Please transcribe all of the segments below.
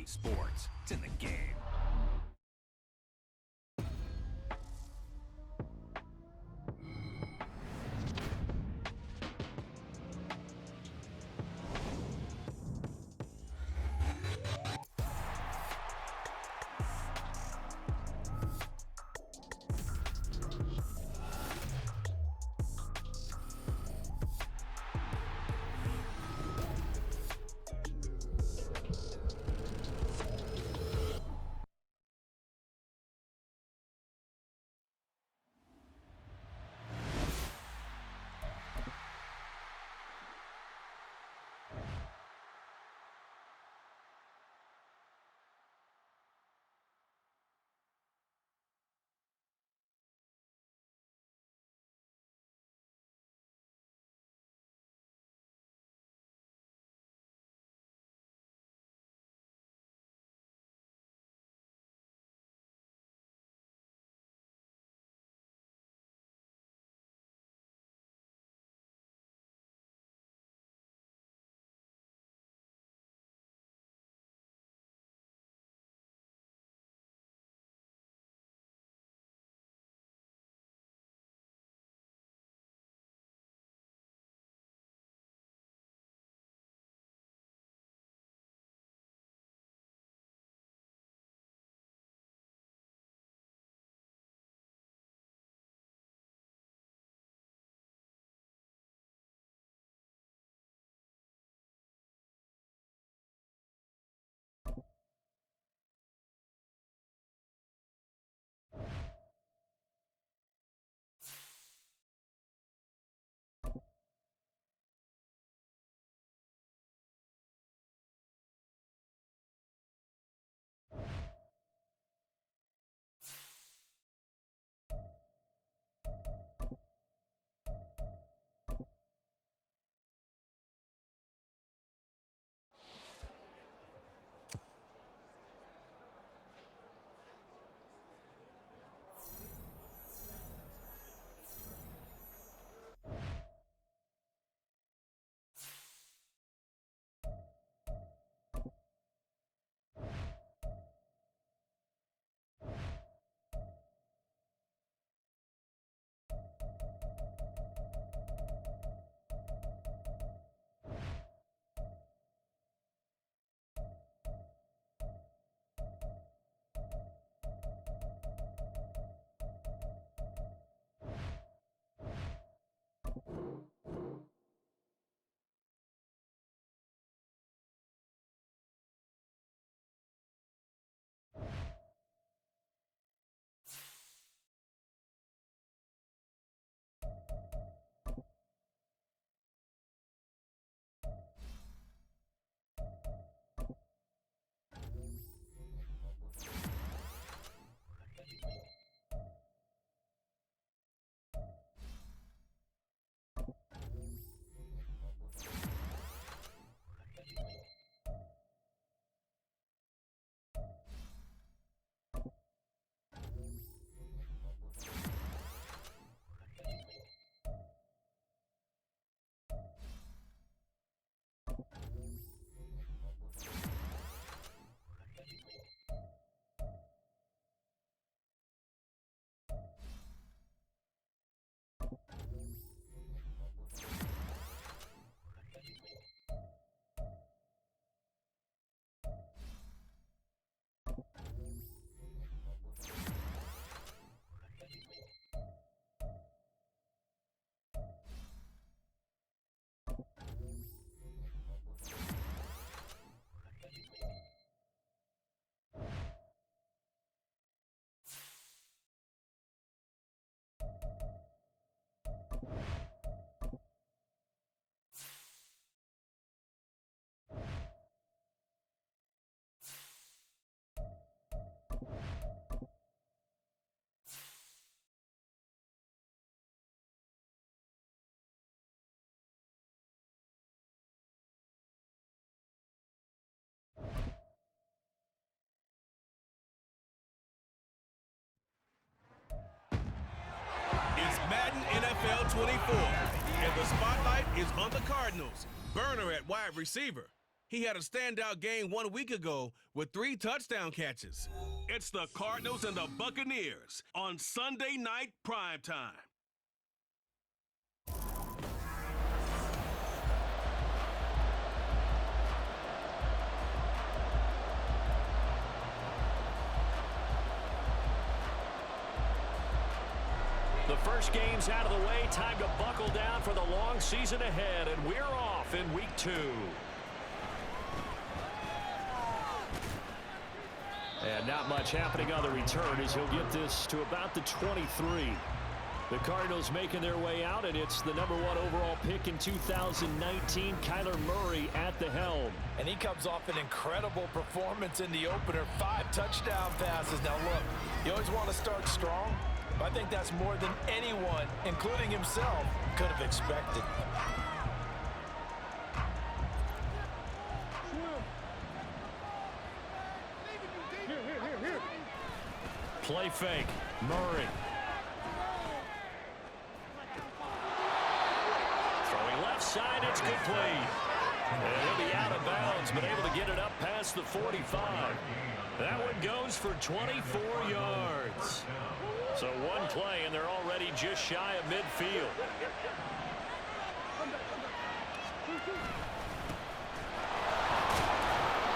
sports. It's in the game. It's Madden NFL 24, and the spotlight is on the Cardinals. Burner at wide receiver. He had a standout game 1 week ago with 3 touchdown catches. It's the Cardinals and the Buccaneers on Sunday Night Primetime. The first game's out of the way. Time to buckle down for the long season ahead, and we're off in week 2. And not much happening on the return as he'll get this to about the 23. The Cardinals making their way out, and it's the #1 overall pick in 2019, Kyler Murray at the helm. And he comes off an incredible performance in the opener, 5 touchdown passes. Now look, you always want to start strong. I think that's more than anyone, including himself, could have expected. Play fake. Murray. Throwing left side, it's complete. And he'll be out of bounds, but able to get it up past the 45. That one goes for 24 yards. So one play, and they're already just shy of midfield.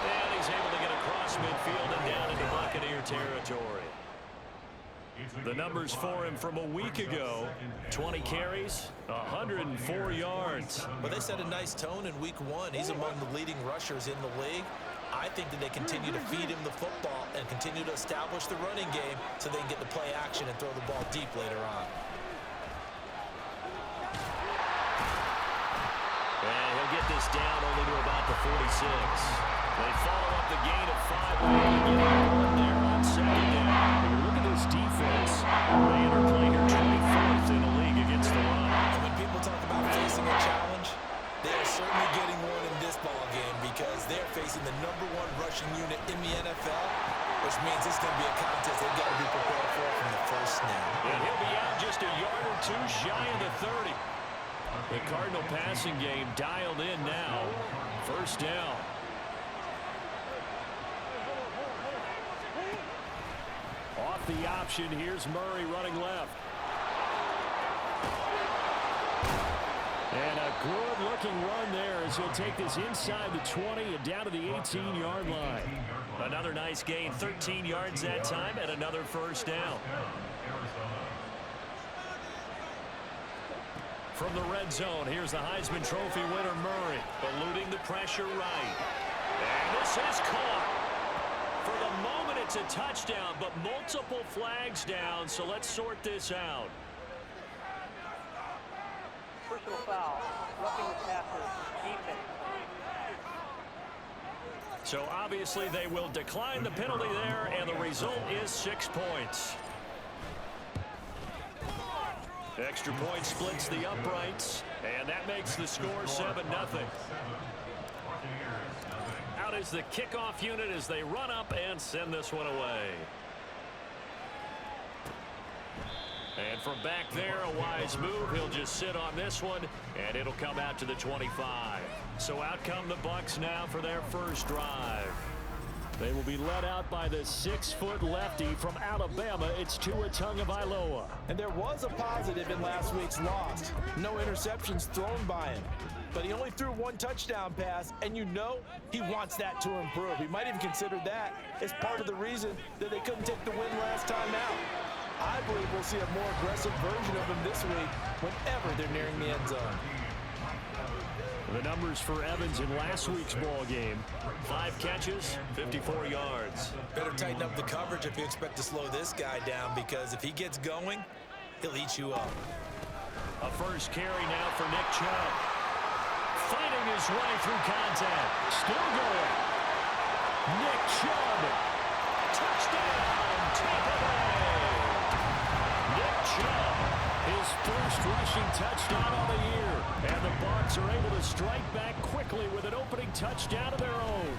And he's able to get across midfield and down into Buccaneer territory. The numbers for him from a week ago: 20 carries, 104 yards. Well, they set a nice tone in week 1. He's among the leading rushers in the league. I think that they continue to feed him the football and continue to establish the running game so they can get to play action and throw the ball deep later on. And he'll get this down only to about the 46. They follow up the gain of 5 there on second down. Look at this defense. They interplay here 24th in the league against the run. And when people talk about facing a challenge, they are certainly getting one in this ball game because they're facing the #1 rushing unit in the NFL, which means it's going to be a contest they've got to be prepared for from the first snap. And he'll be out just a yard or 2 shy of the 30. The Cardinal passing game dialed in now. First down. Off the option, here's Murray running left. And a good-looking run there as he'll take this inside the 20 and down to the 18-yard line. Another nice gain, 13 yards that time, and another first down. From the red zone, here's the Heisman Trophy winner, Murray, eluding the pressure right. And this is caught. For the moment, it's a touchdown, but multiple flags down, so let's sort this out. Personal foul, roughing the passer, defense. So obviously they will decline the penalty there, and the result is 6 points. Extra point splits the uprights, and that makes the score 7-0. Out is the kickoff unit as they run up and send this one away. And from back there, a wise move. He'll just sit on this one, and it'll come out to the 25. So out come the Bucs now for their first drive. They will be led out by the 6-foot lefty from Alabama. It's Tua Tagovailoa. And there was a positive in last week's loss. No interceptions thrown by him. But he only threw 1 touchdown pass, and you know he wants that to improve. He might even consider that as part of the reason that they couldn't take the win last time out. I believe we'll see a more aggressive version of him this week whenever they're nearing the end zone. The numbers for Evans in last week's ball game: 5 catches, 54 yards. Better tighten up the coverage if you expect to slow this guy down, because if he gets going, he'll eat you up. A first carry now for Nick Chubb. Fighting his way through contact. Still going. Nick Chubb. Touchdown, Tampa Bay. Nick Chubb, his first rushing touchdown of the year. And the Bucs are able to strike back quickly with an opening touchdown of their own.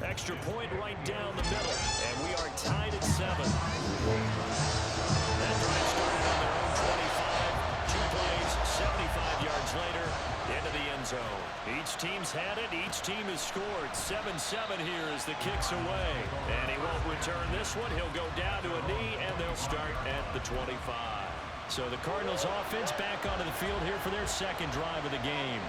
Extra point right down the middle, and we are tied at 7. That drive started on their own 25. 2 plays, 75 yards later, into the end zone. Each team's had it. Each team has scored. 7-7 here as the kick's away. And he won't return this one. He'll go down to a knee, and they'll start at the 25. So the Cardinals offense back onto the field here for their second drive of the game.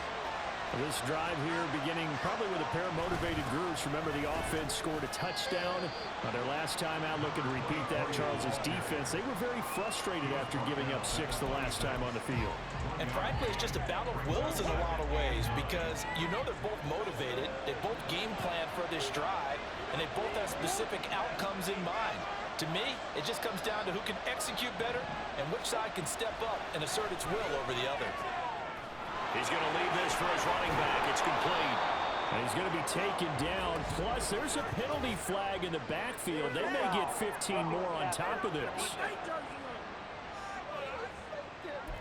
This drive here beginning probably with a pair of motivated groups. Remember, the offense scored a touchdown on their last time out. Looking to repeat that. Charles' defense, they were very frustrated after giving up 6 the last time on the field. And frankly, it's just a battle of wills in a lot of ways because you know they're both motivated. They both game plan for this drive, and they both have specific outcomes in mind. To me, it just comes down to who can execute better and which side can step up and assert its will over the other. He's going to leave this for his running back. It's complete. And he's going to be taken down. Plus, there's a penalty flag in the backfield. They may get 15 more on top of this.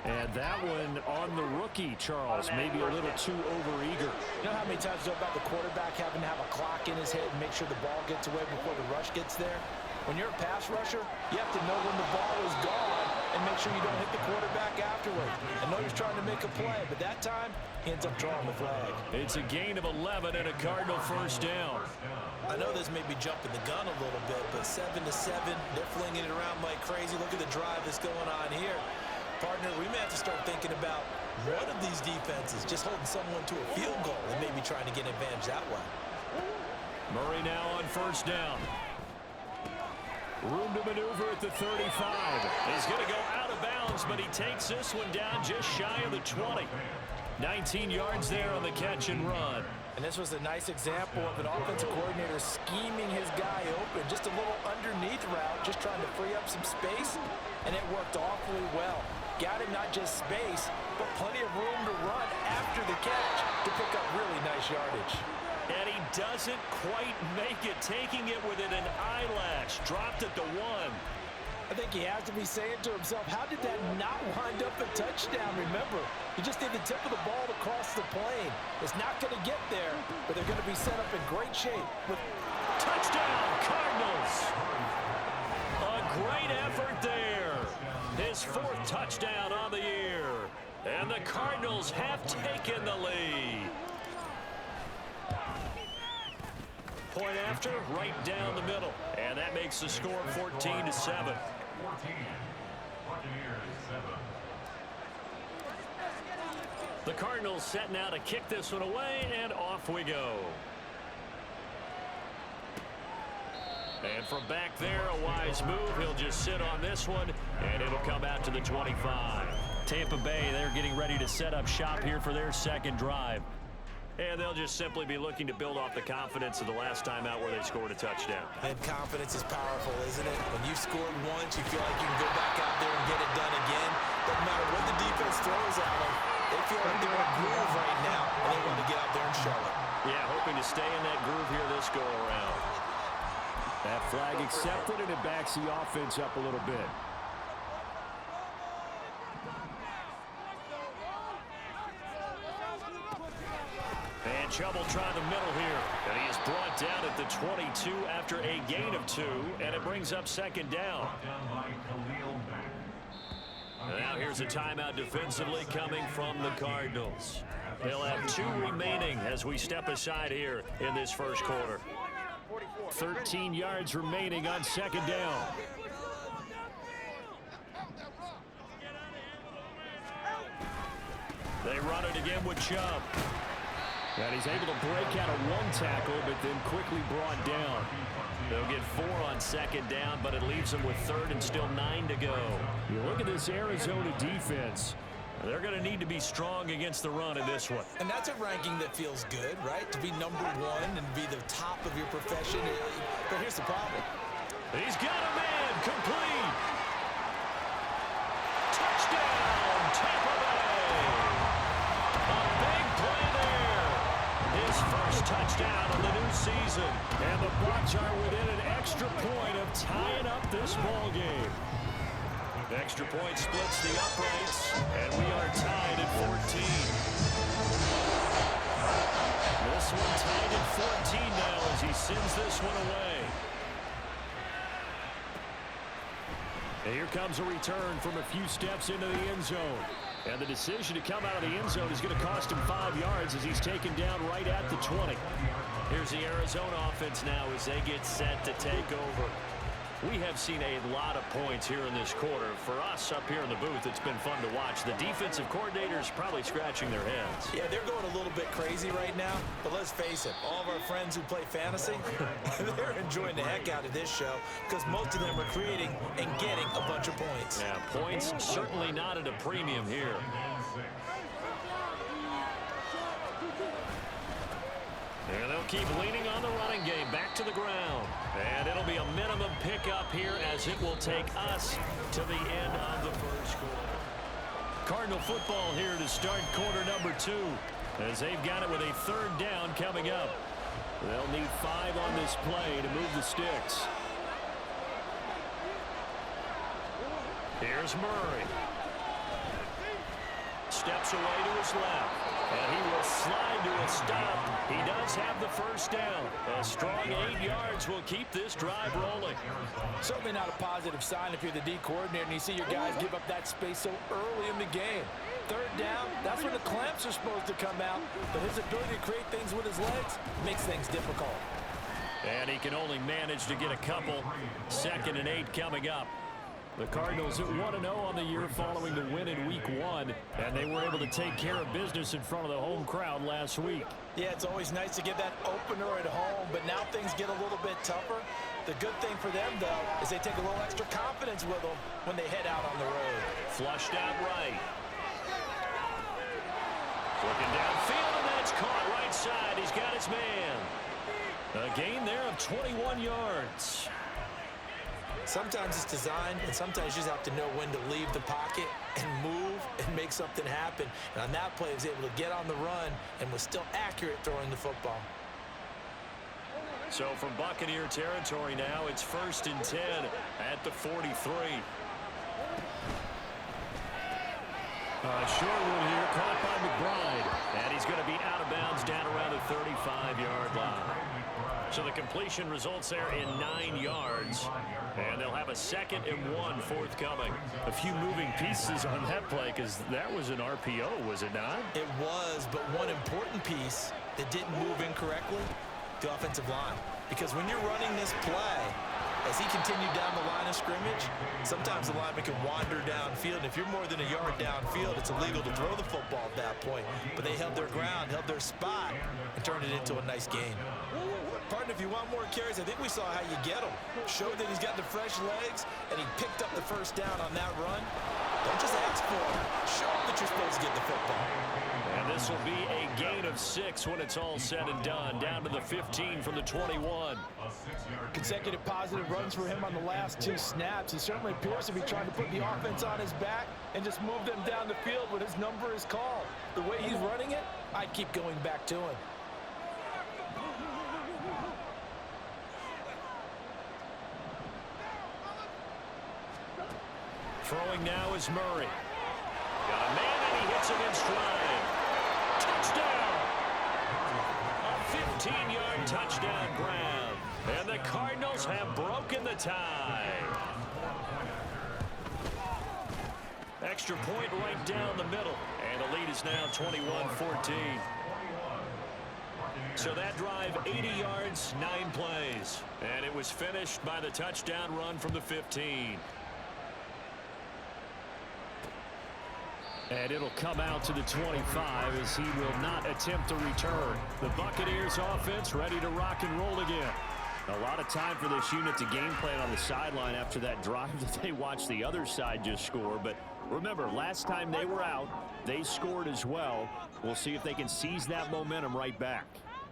And that one on the rookie, Charles. Maybe a little too overeager. You know how many times you know about the quarterback having to have a clock in his head and make sure the ball gets away before the rush gets there? When you're a pass rusher, you have to know when the ball is gone and make sure you don't hit the quarterback afterward. I know he's trying to make a play, but that time, he ends up drawing the flag. It's a gain of 11 and a Cardinal first down. I know this may be jumping the gun a little bit, but 7-7, they're flinging it around like crazy. Look at the drive that's going on here. Partner, we may have to start thinking about one of these defenses just holding someone to a field goal and maybe trying to get an advantage that way. Murray now on first down. Room to maneuver at the 35. He's going to go out of bounds, but he takes this one down just shy of the 20. 19 yards there on the catch and run. And this was a nice example of an offensive coordinator scheming his guy open. Just a little underneath route, just trying to free up some space, and it worked awfully well. Got him not just space, but plenty of room to run after the catch to pick up really nice yardage. And he doesn't quite make it, taking it within an eyelash. Dropped at the 1. I think he has to be saying to himself, how did that not wind up a touchdown? Remember, he just did the tip of the ball to cross the plane. It's not going to get there, but they're going to be set up in great shape. With touchdown, Cardinals! A great effort there. His 4th touchdown on the year. And the Cardinals have taken the lead. Point after, right down the middle. And that makes the score 14-7. The Cardinals set now to kick this one away, and off we go. And from back there, a wise move. He'll just sit on this one, and it'll come out to the 25. Tampa Bay, they're getting ready to set up shop here for their second drive. And they'll just simply be looking to build off the confidence of the last time out where they scored a touchdown. And confidence is powerful, isn't it? When you've scored once, you feel like you can go back out there and get it done again. Doesn't matter what the defense throws at them. They feel like they're in a groove right now, and they want to get out there and show it. Yeah, hoping to stay in that groove here this go-around. That flag accepted, and it backs the offense up a little bit. And Chubb try the middle here. And he is brought down at the 22 after a gain of 2. And it brings up second down. And now here's a timeout defensively coming from the Cardinals. They'll have 2 remaining as we step aside here in this first quarter. 13 yards remaining on second down. They run it again with Chubb. And he's able to break out of 1 tackle, but then quickly brought down. They'll get 4 on second down, but it leaves them with 3rd and still 9 to go. You look at this Arizona defense. They're going to need to be strong against the run in this one. And that's a ranking that feels good, right? To be number 1 and be the top of your profession. But here's the problem. He's got a man complete. Touchdown, Tampa Bay. A big play there. His first touchdown of the new season. And the Bucs are within an extra point of tying up this ball game. The extra point splits the uprights, and we are tied at 14. This one tied at 14 now as he sends this one away. And here comes a return from a few steps into the end zone. And the decision to come out of the end zone is going to cost him 5 yards as he's taken down right at the 20. Here's the Arizona offense now as they get set to take over. We have seen a lot of points here in this quarter. For us up here in the booth, it's been fun to watch. The defensive coordinators probably scratching their heads. Yeah, they're going a little bit crazy right now, but let's face it, all of our friends who play fantasy, they're enjoying the heck out of this show because most of them are creating and getting a bunch of points. Yeah, points certainly not at a premium here. And they'll keep leaning on the running game. Back to the ground. And it'll be a minimum pickup here as it will take us to the end of the first quarter. Cardinal football here to start quarter number 2 as they've got it with a 3rd down coming up. They'll need 5 on this play to move the sticks. Here's Murray. Steps away to his left. And he will slide to a stop. He does have the first down. A strong 8 yards will keep this drive rolling. Certainly not a positive sign if you're the D coordinator and you see your guys give up that space so early in the game. 3rd down, that's when the clamps are supposed to come out. But his ability to create things with his legs makes things difficult. And he can only manage to get a couple. 2nd and 8 coming up. The Cardinals at 1-0 on the year following the win in Week 1, and they were able to take care of business in front of the home crowd last week. Yeah, it's always nice to get that opener at home, but now things get a little bit tougher. The good thing for them, though, is they take a little extra confidence with them when they head out on the road. Flushed out right. Looking downfield, and that's caught right side. He's got his man. A gain there of 21 yards. Sometimes it's designed, and sometimes you just have to know when to leave the pocket and move and make something happen. And on that play, he was able to get on the run and was still accurate throwing the football. So from Buccaneer territory now, it's 1st and 10 at the 43. Short one here, caught by McBride. And he's going to be out of bounds down around the 35-yard line. So the completion results there in 9 yards. And they'll have a 2nd and 1 forthcoming. A few moving pieces on that play because that was an RPO, was it not? It was, but one important piece that didn't move incorrectly, the offensive line. Because when you're running this play, as he continued down the line of scrimmage, sometimes the lineman can wander downfield. And if you're more than a yard downfield, it's illegal to throw the football at that point. But they held their ground, held their spot, and turned it into a nice gain. Partner, if you want more carries, I think we saw how you get them. Showed that he's got the fresh legs, and he picked up the first down on that run. Don't just ask for it. Show him that you're supposed to get the football. And this will be a gain of 6 when it's all said and done. Down to the 15 from the 21. Consecutive positive runs for him on the last 2 snaps. He certainly appears to be trying to put the offense on his back and just move them down the field when his number is called. The way he's running it, I'd keep going back to him. Throwing now is Murray. Got a man, and he hits him in stride. Touchdown! A 15-yard touchdown grab. And the Cardinals have broken the tie. Extra point right down the middle. And the lead is now 21-14. So that drive, 80 yards, 9 plays. And it was finished by the touchdown run from the 15. And it'll come out to the 25 as he will not attempt to return. The Buccaneers offense ready to rock and roll again. A lot of time for this unit to game plan on the sideline after that drive that they watched the other side just score. But remember, last time they were out, they scored as well. We'll see if they can seize that momentum right back.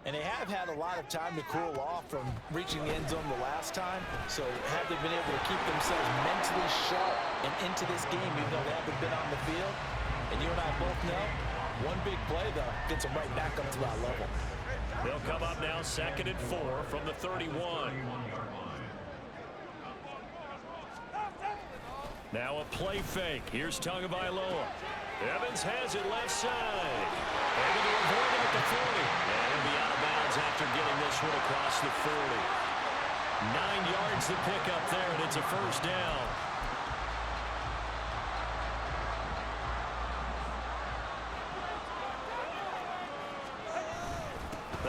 And they have had a lot of time to cool off from reaching the end zone the last time. So have they been able to keep themselves mentally sharp and into this game, even though they haven't been on the field? And you and I both know, one big play, though, gets them right back up to that level. They'll come up now 2nd and 4 from the 31. Now a play fake. Here's Tagovailoa. Evans has it left side. Able to avoid it at the 40. And he'll be out of bounds after getting this one across the 40. 9 yards to pick up there, and it's a first down.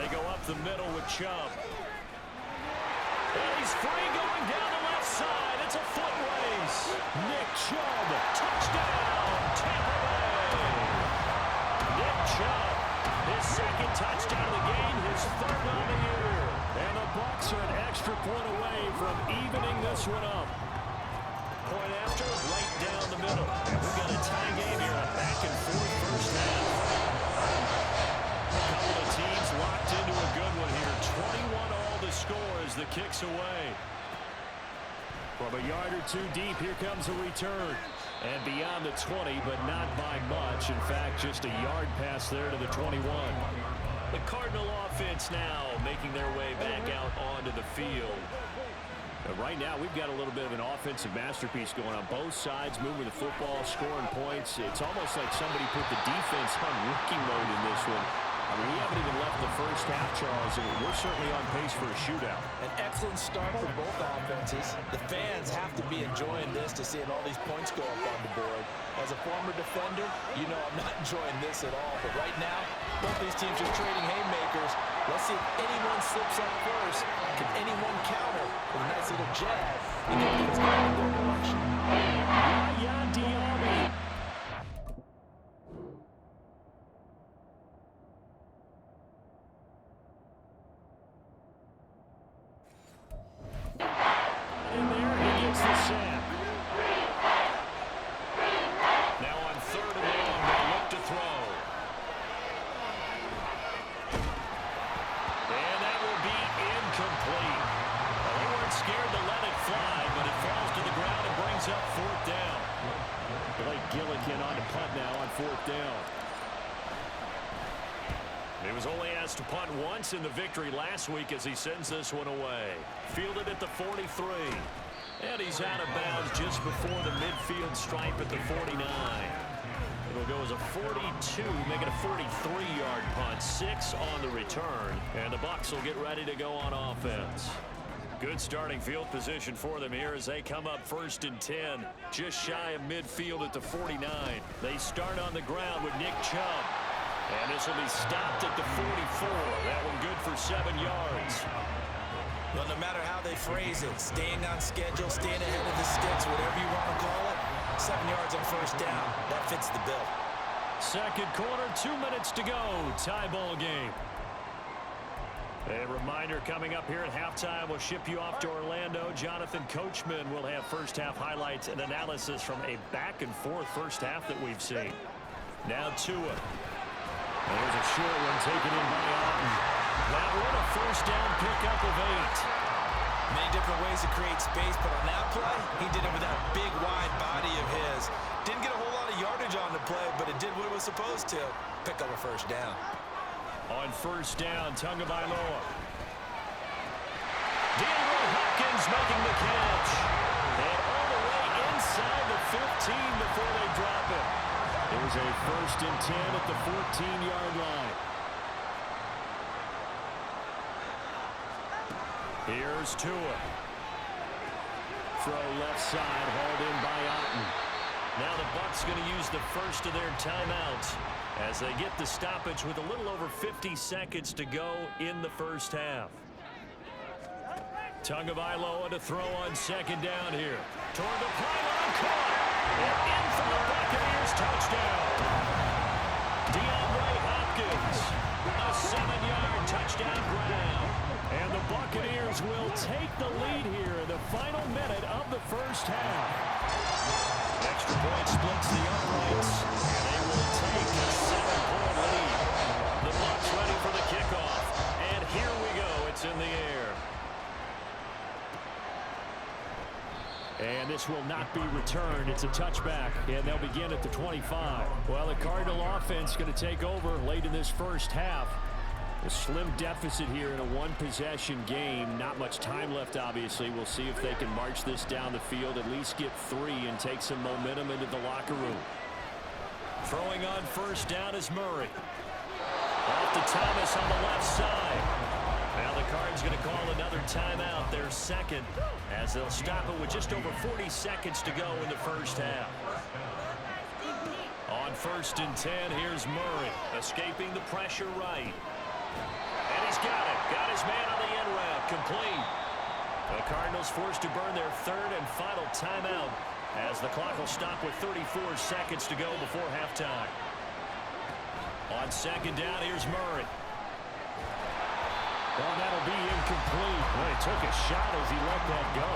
They go up the middle with Chubb. And he's free going down the left side. It's a foot race. Nick Chubb, touchdown, Tampa Bay. Nick Chubb, his second touchdown of the game, his third on the year. And the Bucs are an extra point away from evening this one up. Point after, right down the middle. And we've got a tie game here, a back-and-forth first half. A couple of teams locked into a good one here. 21 all the score as the kick's away. From a yard or two deep, here comes a return. And beyond the 20, but not by much. In fact, just a yard pass there to the 21. The Cardinal offense now making their way back out onto the field. Right now, we've got a little bit of an offensive masterpiece going on. Both sides moving the football, scoring points. It's almost like somebody put the defense on rookie mode in this one. I mean, we haven't even left the first half, Charles, and we're certainly on pace for a shootout. An excellent start for both offenses. The fans have to be enjoying this to seeing all these points go up on the board. As a former defender, you know I'm not enjoying this at all. But right now, both these teams are trading haymakers. Let's see if anyone slips up first. Can anyone counter with a nice little jab and get things going in their direction? And there he gets the sack. Now on 3rd and long, they look to throw. And that will be incomplete. Well, they weren't scared to let it fly, but it falls to the ground and brings up 4th down. Blake Gillikin on to punt now on 4th down. He was only asked to punt once in the victory last week as he sends this one away. Fielded at the 43. And he's out of bounds just before the midfield stripe at the 49. It'll go as a 42, making a 43-yard punt. 6 on the return. And the Bucs will get ready to go on offense. Good starting field position for them here as they come up 1st and 10. Just shy of midfield at the 49. They start on the ground with Nick Chubb. And this will be stopped at the 44. That one good for 7 yards. Well, no matter how they phrase it, staying on schedule, staying ahead of the sticks, whatever you want to call it, 7 yards on 1st down. That fits the bill. Second quarter, 2 minutes to go. Tie ball game. A reminder coming up here at halftime, we'll ship you off to Orlando. Jonathan Coachman will have first half highlights and analysis from a back-and-forth first half that we've seen. Now Tua. There's a short one taken in by Otten. That one a first down pickup of 8. Many different ways to create space, but on that play, he did it with that big, wide body of his. Didn't get a whole lot of yardage on the play, but it did what it was supposed to. Pick up a first down. On 1st down, Tagovailoa. DeAndre Hopkins making the catch. And all the way inside the 15 before they drop it. It was a 1st and 10 at the 14-yard line. Here's Tua. Throw left side, hauled in by Otten. Now the Bucs going to use the first of their timeouts as they get the stoppage with a little over 50 seconds to go in the first half. Tagovailoa to throw on 2nd down here. Toward the pylon, caught. And in for the Buccaneers touchdown. DeAndre Hopkins, a 7-yard touchdown grab. And the Buccaneers will take the lead here in the final minute of the first half. Extra point splits the uprights. They will take a 7-point lead. The Bucs ready for the kickoff. And here we go. It's in the air. And this will not be returned. It's a touchback, and they'll begin at the 25. Well, the Cardinal offense going to take over late in this first half. A slim deficit here in a one-possession game. Not much time left, obviously. We'll see if they can march this down the field, at least get 3 and take some momentum into the locker room. Throwing on 1st down is Murray. Off to Thomas on the left side. Now the Cards going to call another timeout, their 2nd, as they'll stop it with just over 40 seconds to go in the first half. On 1st and 10, here's Murray, escaping the pressure right. And he's got it. Got his man on the end route. Complete. The Cardinals forced to burn their third and final timeout as the clock will stop with 34 seconds to go before halftime. On second down, here's Murray. Well, that'll be incomplete. Well, he took a shot as he let that go.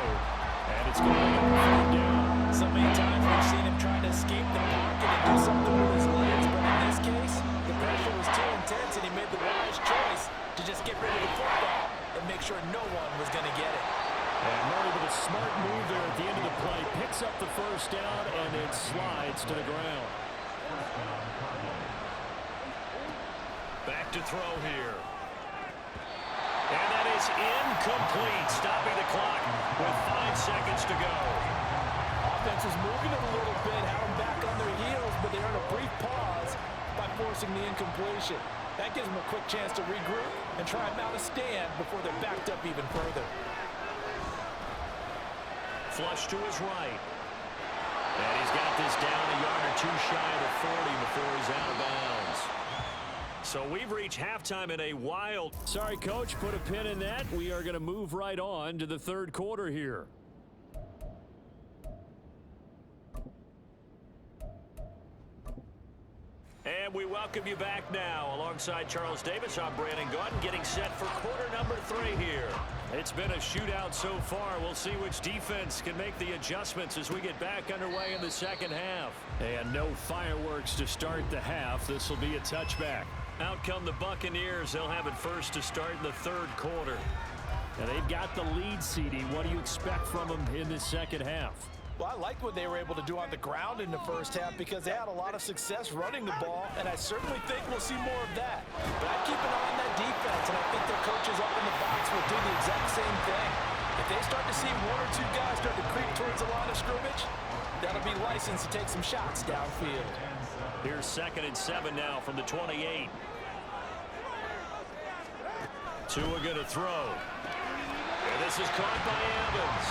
And it's going to be a third down. So many times we've seen him trying to escape the pocket and do something with his legs, but in this case, the pressure was too intense and he made the wise choice to just get rid of the football and make sure no one was going to get it. And Murray with a smart move there at the end of the play. Picks up the first down and it slides to the ground. Back to throw here. And that is incomplete, stopping the clock with 5 seconds to go. Offense was moving it a little bit, had them back on their heels, but they earned a brief pause by forcing the incompletion. That gives them a quick chance to regroup and try and mount a stand before they're backed up even further. Flush to his right. And he's got this down a yard or two shy of the 40 before he's out of bounds. So we've reached halftime in a wild... Sorry, Coach, put a pin in that. We are going to move right on to the third quarter here. And we welcome you back now. Alongside Charles Davis, I'm Brandon Gaudin, getting set for quarter number 3 here. It's been a shootout so far. We'll see which defense can make the adjustments as we get back underway in the second half. And no fireworks to start the half. This will be a touchback. Out come the Buccaneers. They'll have it first to start in the third quarter. And they've got the lead, CD. What do you expect from them in this second half? Well, I liked what they were able to do on the ground in the first half because they had a lot of success running the ball, and I certainly think we'll see more of that. But I'd keep an eye on that defense, and I think their coaches up in the box will do the exact same thing. If they start to see 1 or 2 guys start to creep towards the line of scrimmage, that'll be licensed to take some shots downfield. Here's 2nd and 7 now from the 28. Tua going to throw. And this is caught by Evans.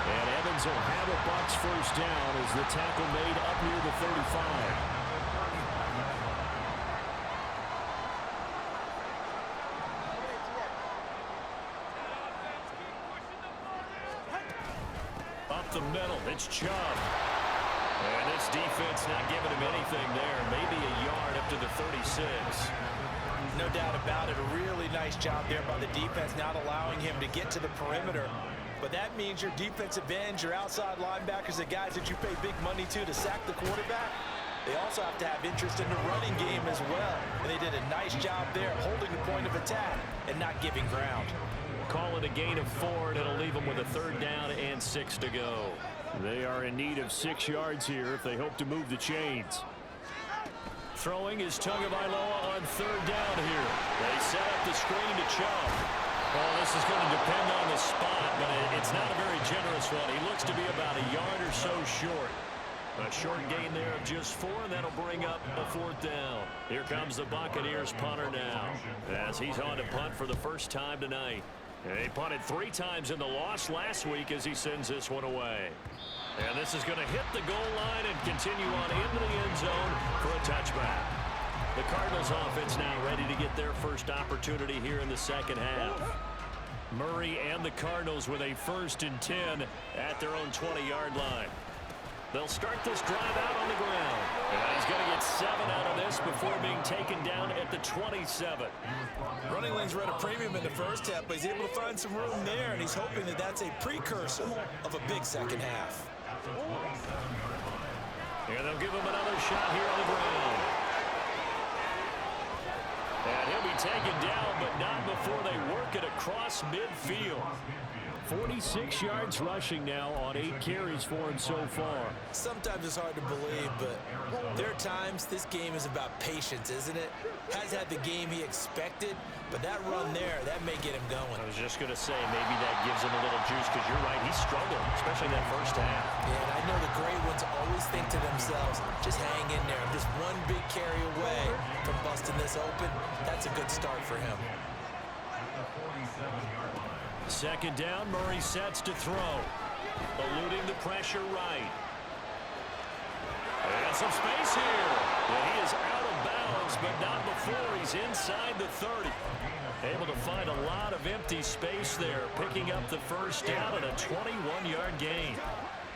And Evans will have a Bucs first down as the tackle made up near the 35. Up the middle, it's Chubb. And this defense not giving him anything there. Maybe a yard up to the 36. No doubt about it. A really nice job there by the defense, not allowing him to get to the perimeter. But that means your defensive ends, your outside linebackers, the guys that you pay big money to sack the quarterback, they also have to have interest in the running game as well. And they did a nice job there holding the point of attack and not giving ground. Call it a gain of 4, and it'll leave them with a 3rd down and 6 to go. They are in need of 6 yards here if they hope to move the chains. Throwing is Tagovailoa on 3rd down here. They set up the screen to Chubb. Well, this is going to depend on the spot, but it's not a very generous one. He looks to be about a yard or so short. A short gain there of just 4, and that'll bring up a 4th down. Here comes the Buccaneers punter now, as he's on to punt for the first time tonight. He punted 3 times in the loss last week as he sends this one away. And this is going to hit the goal line and continue on into the end zone for a touchback. The Cardinals offense now ready to get their first opportunity here in the second half. Murray and the Cardinals with a 1st and 10 at their own 20-yard line. They'll start this drive out on the ground. And he's going to get 7 out of this before being taken down at the 27. Running lanes were at a premium in the first half, but he's able to find some room there, and he's hoping that that's a precursor of a big second half. And they'll give him another shot here on the ground. And he'll be taken down, but not before they work it across midfield. 46 yards rushing now on 8 carries for him so far. Sometimes it's hard to believe, but there are times this game is about patience, isn't it? Has had the game he expected, but that run there, that may get him going. I was just going to say, maybe that gives him a little juice, because you're right, he struggled, especially that first half. Yeah, and I know the great ones always think to themselves, just hang in there. Just one big carry away from busting this open. That's a good start for him. 2nd down, Murray sets to throw. Eluding the pressure right. And some space here. And he is out of bounds goes, but not before he's inside the 30. Able to find a lot of empty space there, picking up the first down and a 21-yard gain.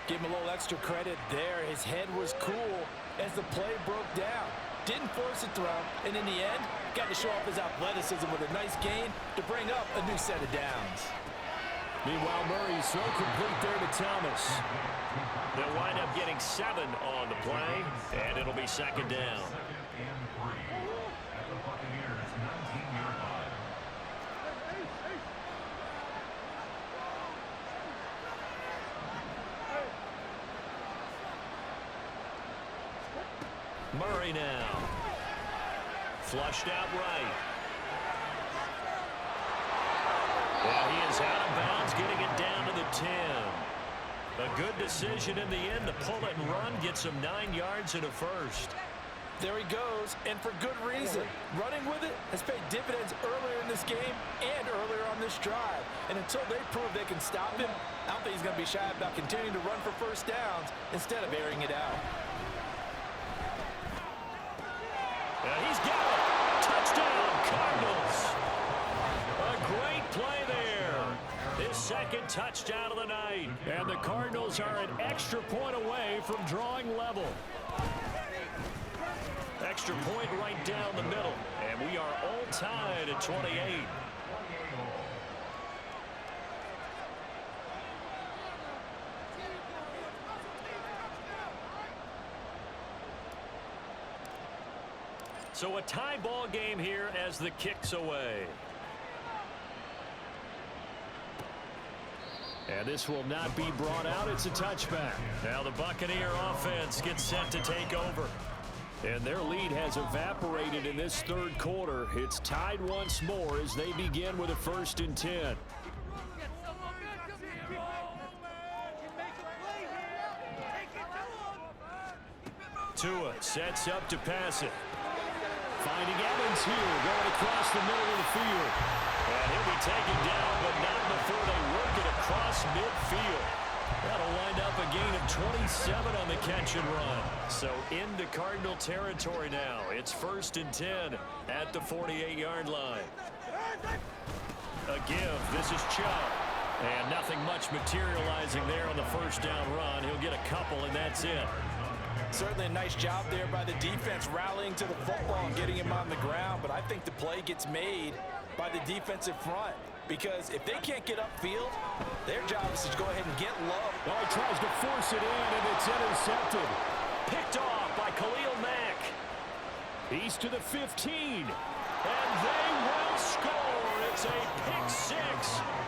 Give him a little extra credit there. His head was cool as the play broke down. Didn't force a throw, and in the end, got to show off his athleticism with a nice gain to bring up a new set of downs. Meanwhile, Murray's throw complete there to Thomas. They'll wind up getting 7 on the play, and it'll be second down. Murray now. Flushed out right. And he is out of bounds, getting it down to the 10. A good decision in the end to pull it and run, gets him 9 yards and a first. There he goes, and for good reason. Running with it has paid dividends earlier in this game and earlier on this drive. And until they prove they can stop him, I don't think he's going to be shy about continuing to run for first downs instead of airing it out. He's got it. Touchdown, Cardinals. A great play there. His second touchdown of the night. And the Cardinals are an extra point away from drawing level. Extra point right down the middle. And we are all tied at 28. So a tie ball game here as the kick's away. And this will not be brought out. It's a touchback. Now the Buccaneer offense gets set to take over. And their lead has evaporated in this third quarter. It's tied once more as they begin with a 1st and 10. Tua sets up to pass it. Finding Evans here, going across the middle of the field. And he'll be taken down, but not before they work it across midfield. That'll wind up a gain of 27 on the catch and run. So into Cardinal territory now. It's 1st and 10 at the 48-yard line. A give. This is Chubb. And nothing much materializing there on the first down run. He'll get a couple, and that's it. Certainly a nice job there by the defense rallying to the football and getting him on the ground, but I think the play gets made by the defensive front because if they can't get upfield, their job is to go ahead and get low. Oh, he tries to force it in, and it's intercepted. Picked off by Khalil Mack. He's to the 15, and they will score. It's a pick 6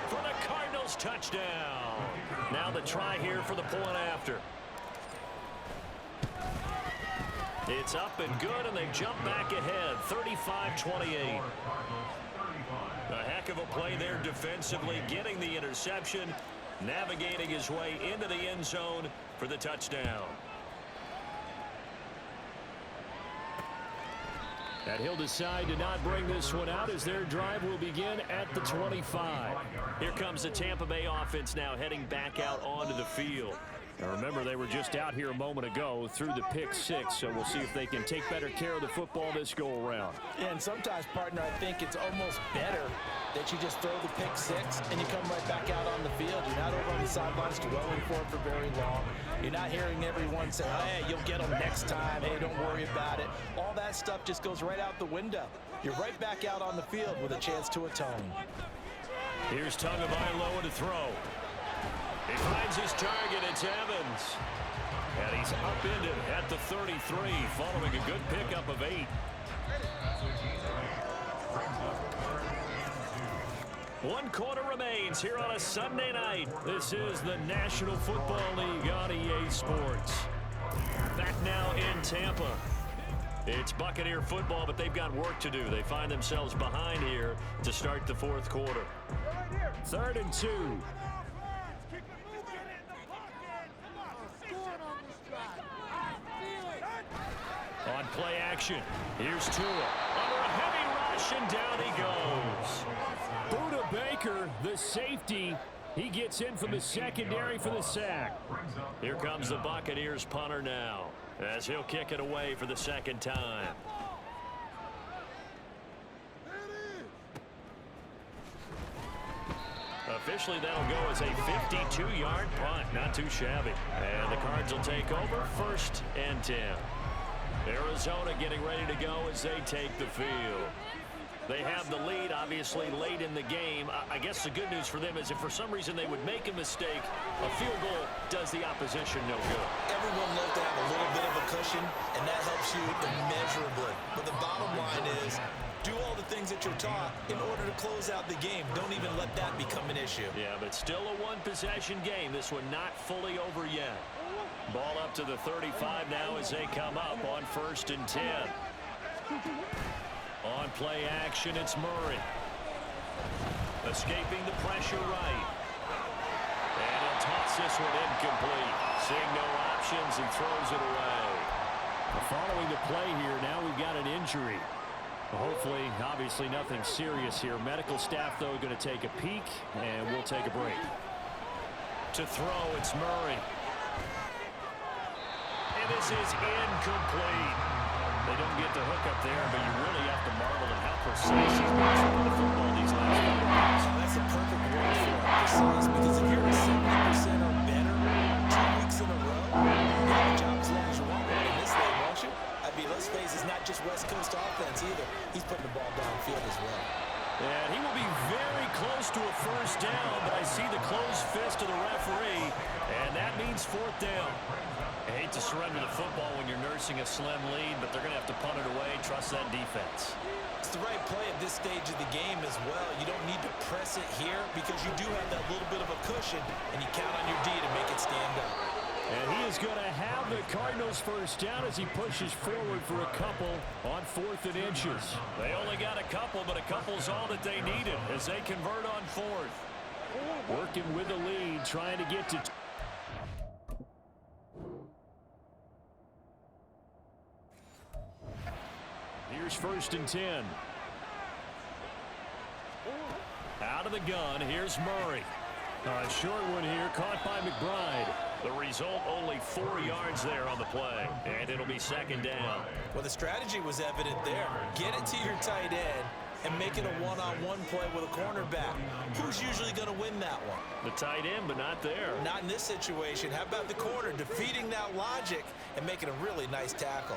for the Cardinals touchdown. Now the try here for the point after. It's up and good, and they jump back ahead, 35-28. A heck of a play there defensively, getting the interception, navigating his way into the end zone for the touchdown. And he'll decide to not bring this one out as their drive will begin at the 25. Here comes the Tampa Bay offense now heading back out onto the field. Now remember, they were just out here a moment ago through the pick 6, so we'll see if they can take better care of the football this go-around. Yeah, and sometimes, partner, I think it's almost better that you just throw the pick 6 and you come right back out on the field. You're not over on the sidelines dwelling for it for very long. You're not hearing everyone say, hey, you'll get them next time. Hey, don't worry about it. All that stuff just goes right out the window. You're right back out on the field with a chance to atone. Here's Tagovailoa to throw. He finds his target. It's Evans. And he's upended at the 33 following a good pickup of 8. One quarter remains here on a Sunday night. This is the National Football League on EA Sports. Back now in Tampa. It's Buccaneer football, but they've got work to do. They find themselves behind here to start the fourth quarter. 3rd and 2. On play action, here's Tua. Under a heavy rush, and down he goes. Buda Baker, the safety, he gets in from the secondary for the sack. Here comes the Buccaneers punter now, as he'll kick it away for the second time. officially that'll go as a 52-yard punt. Not too shabby. And the Cards will take over 1st and 10. Arizona getting ready to go as they take the field. They have the lead, obviously, late in the game. I guess the good news for them is if for some reason they would make a mistake, a field goal does the opposition no good. Everyone loves to have a little bit of a cushion, and that helps you immeasurably. But the bottom line is, do all the things that you're taught in order to close out the game. Don't even let that become an issue. Yeah, but still a one-possession game. This one not fully over yet. Ball up to the 35 now as they come up on 1st and 10. On play action, it's Murray. Escaping the pressure right. And he'll toss this one incomplete. Seeing no options, he throws it away. Following the play here, now we've got an injury. Hopefully, obviously nothing serious here. Medical staff, though, going to take a peek, and we'll take a break. To throw, it's Murray. And this is incomplete. They don't get the hook up there, but you really have to marvel at how precise he's been throwing the football these last 5 minutes. So that's a perfect word for it, precise, because if you're at 70% or better 2 weeks in a row, you have a job as long as you want one in this league, won't you? I mean, let's face it, it's not just West Coast offense either. He's putting the ball downfield as well. And he will be very close to a 1st down, but I see the closed fist of the referee, and that means 4th down. I hate to surrender the football when you're nursing a slim lead, but they're going to have to punt it away. Trust that defense. It's the right play at this stage of the game as well. You don't need to press it here because you do have that little bit of a cushion, and you count on your D to make it stand up. And he is going to have the Cardinals 1st down as he pushes forward for a couple on 4th and inches. They only got a couple, but a couple's all that they needed as they convert on 4th. Working with the lead, trying to get to... Here's 1st and 10. Out of the gun, here's Murray. A short one here, caught by McBride. The result, only 4 yards there on the play, and it'll be 2nd down. Well, the strategy was evident there. Get it to your tight end and make it a one-on-one play with a cornerback. Who's usually going to win that one? The tight end, but not there. Not in this situation. How about the corner defeating that logic and making a really nice tackle?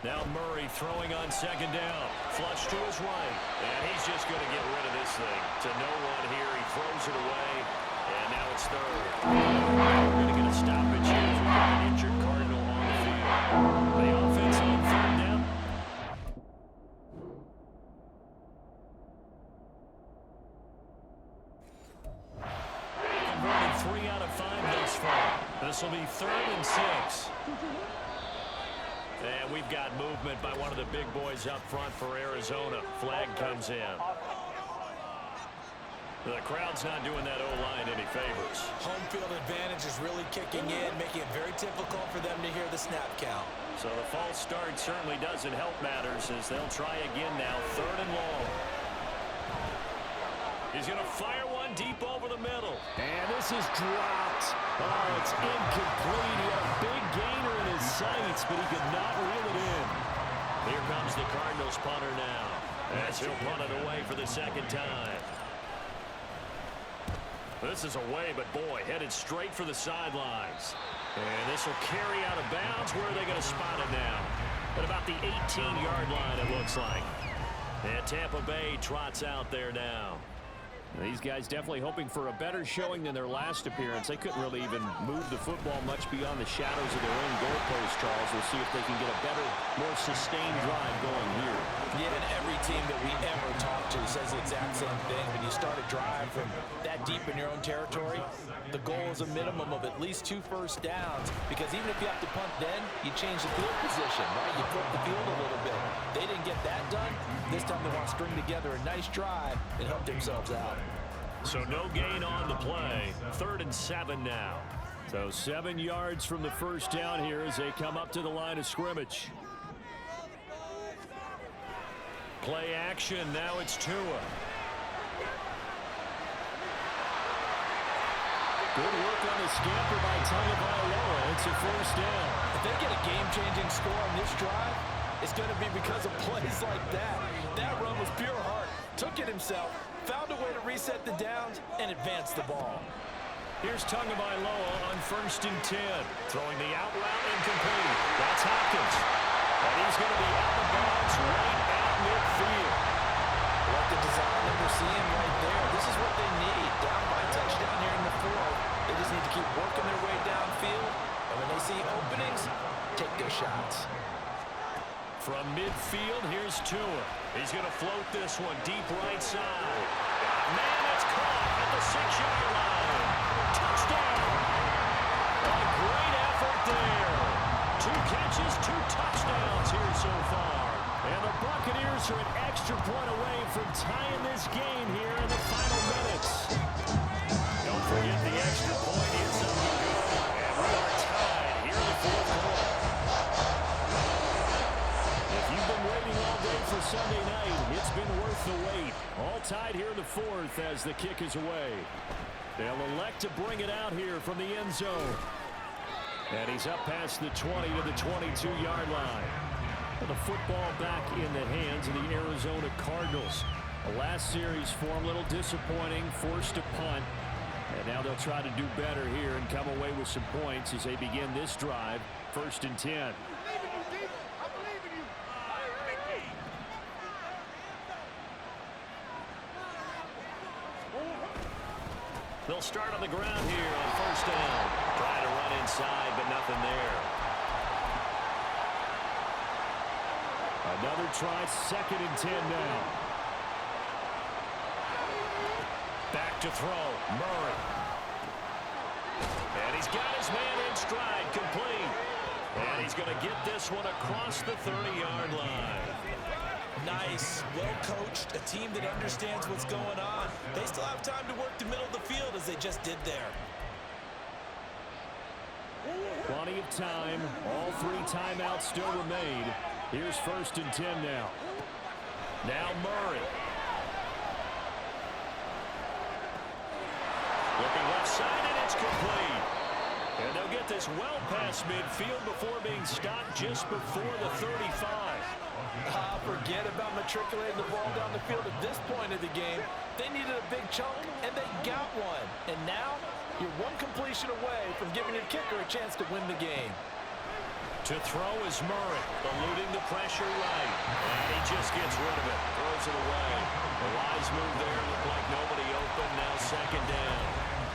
Now Murray throwing on 2nd down. Flush to his right. And he's just going to get rid of this thing. To no one here. He throws it away. And now it's 3rd. We're going to get a stoppage here as we've got an injured Cardinal on the field. The offense on 3rd down. Converted 3 out of 5 thus far. This will be 3rd and 6. And we've got movement by one of the big boys up front for Arizona. Flag comes in. The crowd's not doing that O-line any favors. Home field advantage is really kicking in, making it very difficult for them to hear the snap count. So the false start certainly doesn't help matters as they'll try again now. 3rd and long. He's going to fire one deep over the middle. And this is dropped. Oh, it's incomplete. He had a big gainer in his sights, but he could not reel it in. Here comes the Cardinals punter now. As he'll punt it away for the 2nd time. This is away, but boy, headed straight for the sidelines. And this will carry out of bounds. Where are they going to spot it now? At about the 18-yard line, it looks like. And Tampa Bay trots out there now. These guys definitely hoping for a better showing than their last appearance. They couldn't really even move the football much beyond the shadows of their own goalpost, Charles. We'll see if they can get a better, more sustained drive going here. Yeah, and every team that we ever talk to says the exact same thing. When you start a drive from that deep in your own territory, the goal is a minimum of at least 2 first downs, because even if you have to punt then, you change the field position, right? You flip the field a little bit. They didn't get that done. This time they want to string together a nice drive and help themselves out. So no gain on the play. 3rd and 7 now. So 7 yards from the first down here as they come up to the line of scrimmage. Play action. Now it's Tua. Good work on the scamper by Tagovailoa. It's a first down. If they get a game-changing score on this drive, it's going to be because of plays like that. That run was pure heart. Took it himself, found a way to reset the downs, and advance the ball. Here's Tagovailoa on 1st and 10. Throwing the out route incomplete. That's Hopkins. And he's going to be out of bounds right at midfield. Like the design that we're seeing right there. This is what they need. Down by a touchdown here in the fourth. They just need to keep working their way downfield. And when they see openings, take their shots. From midfield, here's Tua. He's going to float this one deep right side. Man, it's caught at the 6-yard line. Touchdown. A great effort there. 2 catches, 2 touchdowns here so far. And the Buccaneers are an extra point away from tying this game here in the final minutes. Don't forget the extra point is something good. And we are tied here in the fourth quarter. If you've been waiting all day for Sunday night, it's been worth the wait. All tied here in the fourth as the kick is away. They'll elect to bring it out here from the end zone. And he's up past the 20 to the 22-yard line. And the football back in the hands of the Arizona Cardinals. The last series for them, a little disappointing, forced to punt. And now they'll try to do better here and come away with some points as they begin this drive, 1st and 10. They'll start on the ground here on 1st down. Trying to run inside, but nothing there. Another try, 2nd and 10 now. Back to throw, Murray. And he's got his man in stride, complete. And he's going to get this one across the 30-yard line. Nice, well-coached, a team that understands what's going on. They still have time to work the middle of the field as they just did there. Plenty of time. All 3 timeouts still remain. Here's 1st and 10 now. Now Murray. Looking left side, and it's complete. And they'll get this well past midfield before being stopped just before the 35. Forget about matriculating the ball down the field at this point of the game. They needed a big chunk, and they got one. And now, you're one completion away from giving your kicker a chance to win the game. To throw is Murray, eluding the pressure right. And he just gets rid of it, throws it away. The wise move there, looked like nobody open, now 2nd down.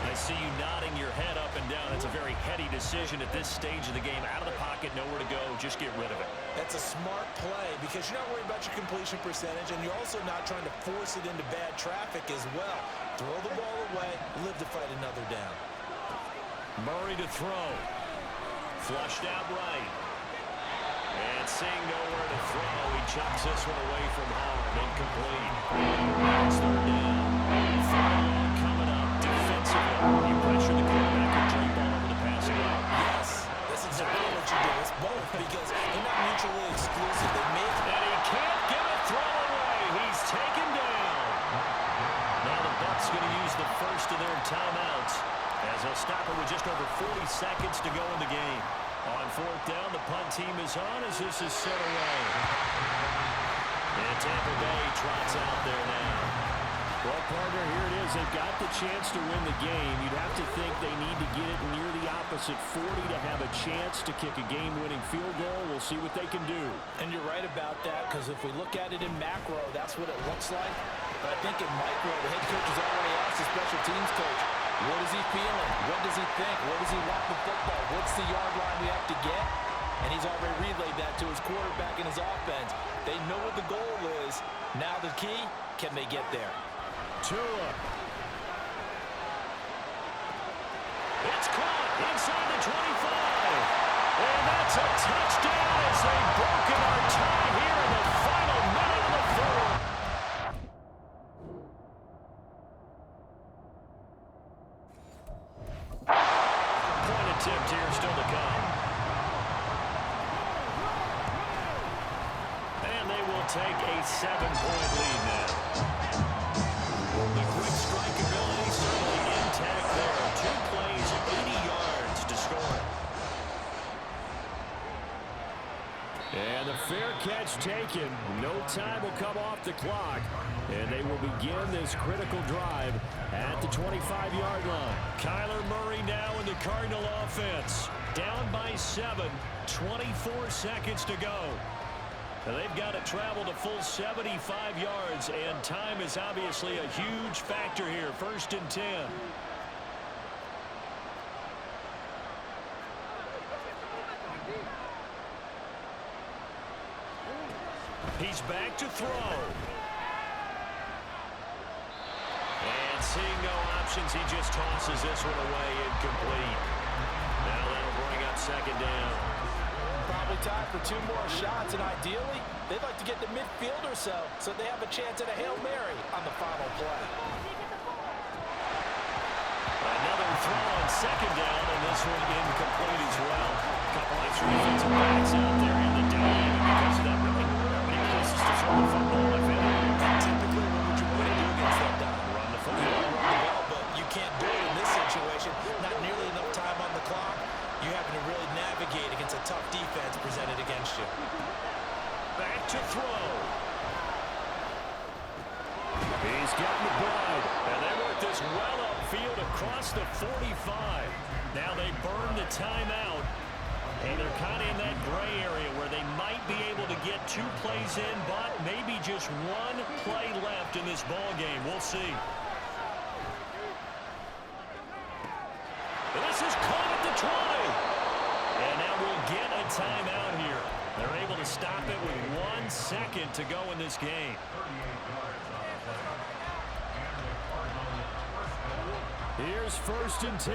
I see you nodding your head up and down. It's a very heady decision at this stage of the game. Out of the pocket, nowhere to go, just get rid of it. That's a smart play because you're not worried about your completion percentage, and you're also not trying to force it into bad traffic as well. Throw the ball away, live to fight another down. Murray to throw. Flushed out right. And seeing nowhere to throw, he chucks this one away from home. Incomplete. That's 3rd down. Coming up defensively. You pressure the quarterback and jump ball over the passing lane. Yes, that's exactly what you do. It's both because they're not mutually exclusive. They make And he can't get a throw away. He's taken down. Now the Bucs going to use the first of their timeouts as they'll stop it with just over 40 seconds to go in the game. On 4th down, the punt team is on as this is set away. And Tampa Bay trots out there now. Well, partner, here it is. They've got the chance to win the game. You'd have to think they need to get it near the opposite 40 to have a chance to kick a game-winning field goal. We'll see what they can do. And you're right about that because if we look at it in macro, that's what it looks like. But I think in micro, the head coach has already asked the special teams coach, what is he feeling? What does he think? Where does he want the football? What's the yard line we have to get? And he's already relayed that to his quarterback and his offense. They know what the goal is. Now the key, can they get there? Tua. It's caught inside the 25. And that's a touchdown as they've broken our tie here in the final minute of the fourth. Point attempt here still to come. And they will take a 7-point lead now. The quick strike ability certainly intact there. 2 plays catch taken. No time will come off the clock. And they will begin this critical drive at the 25-yard line. Kyler Murray now in the Cardinal offense. Down by 7, 24 seconds to go. Now they've got to travel the full 75 yards, and time is obviously a huge factor here. 1st and 10. He's back to throw. And seeing no options, he just tosses this one away, incomplete. Now that'll bring up 2nd down. Probably time for 2 more shots, and ideally, they'd like to get to midfield or so they have a chance at a Hail Mary on the final play. Another throw on 2nd down, and this one incomplete as well. A couple extra defensive backs out there in the dome because of that really many places to throw the football, if any. Typically, what would you want to do against that down? Run the You football. want to run the ball, but you can't do it in this situation. Not nearly enough time on the clock. You're having to really navigate against a tough defense presented against you. Back to throw. He's gotten the bride. And they work this well upfield across the 45. Now they burn the timeout. And they're kind of in that gray area where they might be able to get 2 plays in, but maybe just 1 play left in this ball game. We'll see. This is caught at the 20. And now we'll get a timeout here. They're able to stop it with 1 second to go in this game. Here's 1st and 10.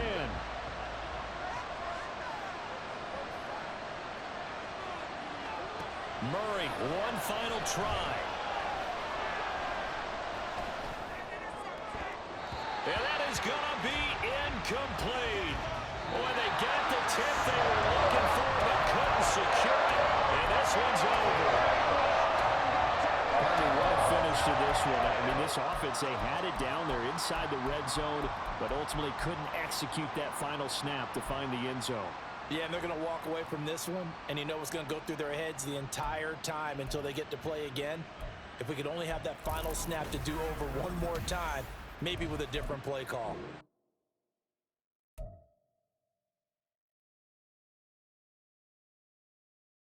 Murray, 1 final try. And that is going to be incomplete. Boy, they got the tip they were looking for, but couldn't secure it. And this one's over. Probably well finished in this one. I mean, this offense, they had it down there inside the red zone, but ultimately couldn't execute that final snap to find the end zone. Yeah, and they're going to walk away from this one, and you know what's going to go through their heads the entire time until they get to play again. If we could only have that final snap to do over one more time, maybe with a different play call.